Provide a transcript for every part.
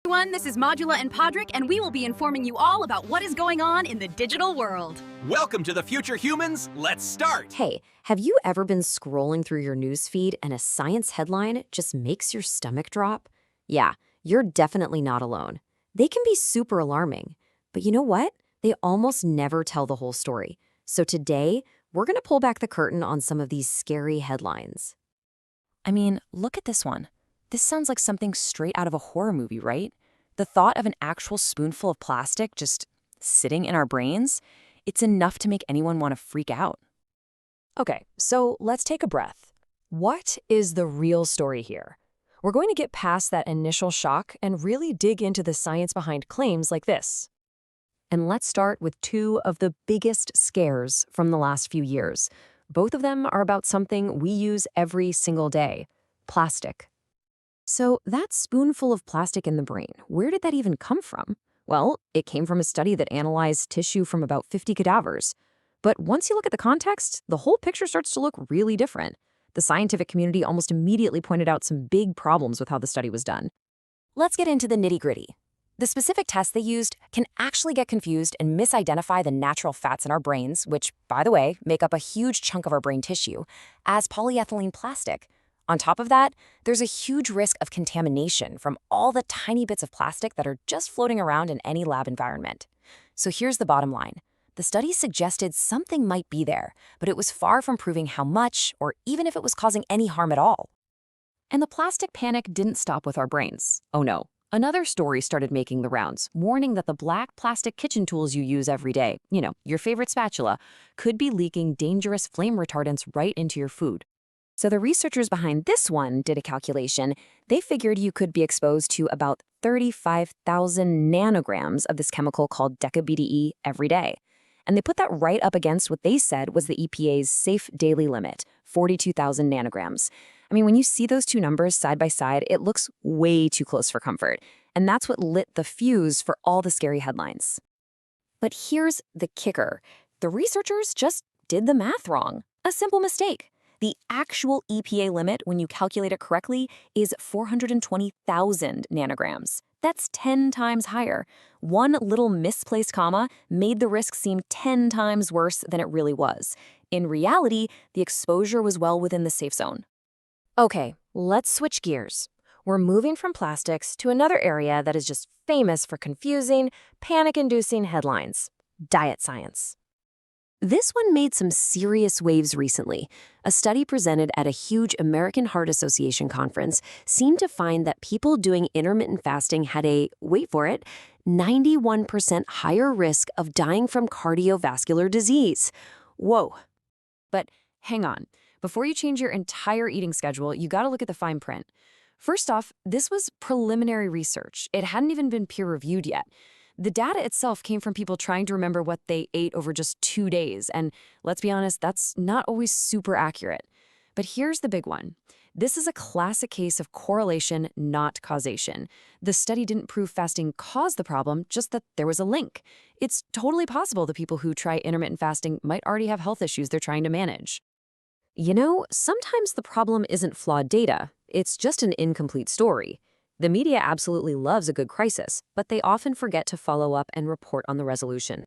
Everyone, this is Modula and Podrick, and we will be informing you all about what is going on in the digital world. Welcome to the future humans. Let's start. Hey, have you ever been scrolling through your newsfeed and a science headline just makes your stomach drop? Yeah, you're definitely not alone. They can be super alarming. But you know what? They almost never tell the whole story. So today, we're going to pull back the curtain on some of these scary headlines. I mean, look at this one. This sounds like something straight out of a horror movie, right? The thought of an actual spoonful of plastic just sitting in our brains, it's enough to make anyone want to freak out. Okay, so let's take a breath. What is the real story here? We're going to get past that initial shock and really dig into the science behind claims like this. And let's start with two of the biggest scares from the last few years. Both of them are about something we use every single day: plastic. So that spoonful of plastic in the brain, where did that even come from? Well, it came from a study that analyzed tissue from about 50 cadavers. But once you look at the context, the whole picture starts to look really different. The scientific community almost immediately pointed out some big problems with how the study was done. Let's get into the nitty-gritty. The specific tests they used can actually get confused and misidentify the natural fats in our brains, which, by the way, make up a huge chunk of our brain tissue, as polyethylene plastic. On top of that, there's a huge risk of contamination from all the tiny bits of plastic that are just floating around in any lab environment. So here's the bottom line. The study suggested something might be there, but it was far from proving how much or even if it was causing any harm at all. And the plastic panic didn't stop with our brains. Oh no. Another story started making the rounds, warning that the black plastic kitchen tools you use every day, your favorite spatula, could be leaking dangerous flame retardants right into your food. So the researchers behind this one did a calculation. They figured you could be exposed to about 35,000 nanograms of this chemical called deca-BDE every day. And they put that right up against what they said was the EPA's safe daily limit, 42,000 nanograms. I mean, when you see those two numbers side by side, it looks way too close for comfort. And that's what lit the fuse for all the scary headlines. But here's the kicker. The researchers just did the math wrong. A simple mistake. The actual EPA limit, when you calculate it correctly, is 420,000 nanograms. That's 10 times higher. One little misplaced comma made the risk seem 10 times worse than it really was. In reality, the exposure was well within the safe zone. Okay, let's switch gears. We're moving from plastics to another area that is just famous for confusing, panic-inducing headlines: diet science. This one made some serious waves recently. A study presented at a huge American Heart Association conference seemed to find that people doing intermittent fasting had a, wait for it, 91% higher risk of dying from cardiovascular disease. Whoa. But hang on. Before you change your entire eating schedule, you gotta look at the fine print. First off, this was preliminary research. It hadn't even been peer-reviewed yet. The data itself came from people trying to remember what they ate over just 2 days, and let's be honest, that's not always super accurate. But here's the big one. This is a classic case of correlation, not causation. The study didn't prove fasting caused the problem, just that there was a link. It's totally possible the people who try intermittent fasting might already have health issues they're trying to manage. Sometimes the problem isn't flawed data. It's just an incomplete story. The media absolutely loves a good crisis, but they often forget to follow up and report on the resolution.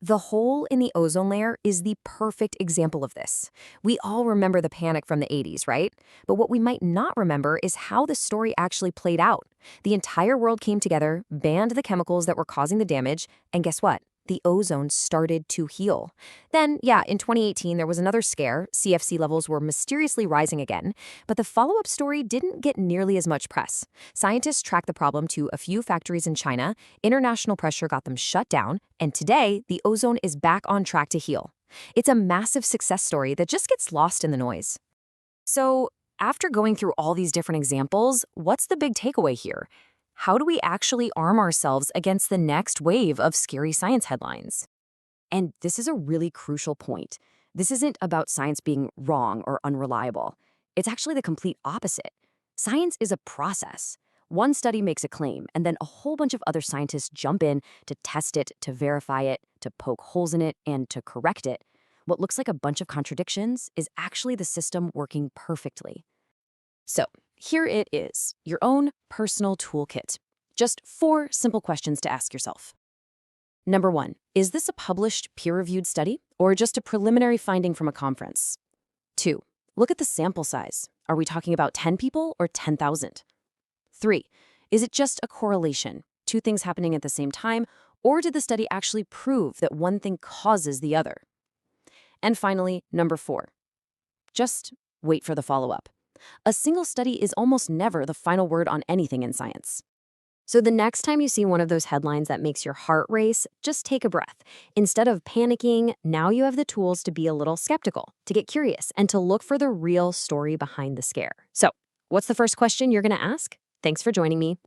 The hole in the ozone layer is the perfect example of this. We all remember the panic from the 80s, right? But what we might not remember is how the story actually played out. The entire world came together, banned the chemicals that were causing the damage, and guess what? The ozone started to heal. Then, in 2018, there was another scare. CFC levels were mysteriously rising again, but the follow-up story didn't get nearly as much press. Scientists tracked the problem to a few factories in China, international pressure got them shut down, and today, the ozone is back on track to heal. It's a massive success story that just gets lost in the noise. So, after going through all these different examples, what's the big takeaway here? How do we actually arm ourselves against the next wave of scary science headlines? And this is a really crucial point. This isn't about science being wrong or unreliable. It's actually the complete opposite. Science is a process. One study makes a claim, and then a whole bunch of other scientists jump in to test it, to verify it, to poke holes in it, and to correct it. What looks like a bunch of contradictions is actually the system working perfectly. So, here it is, your own personal toolkit. Just 4 simple questions to ask yourself. Number 1, is this a published, peer-reviewed study or just a preliminary finding from a conference? 2, look at the sample size. Are we talking about 10 people or 10,000? 3, is it just a correlation, 2 things happening at the same time, or did the study actually prove that one thing causes the other? And finally, number 4, just wait for the follow-up. A single study is almost never the final word on anything in science. So the next time you see one of those headlines that makes your heart race, just take a breath. Instead of panicking, now you have the tools to be a little skeptical, to get curious, and to look for the real story behind the scare. So, what's the first question you're going to ask? Thanks for joining me.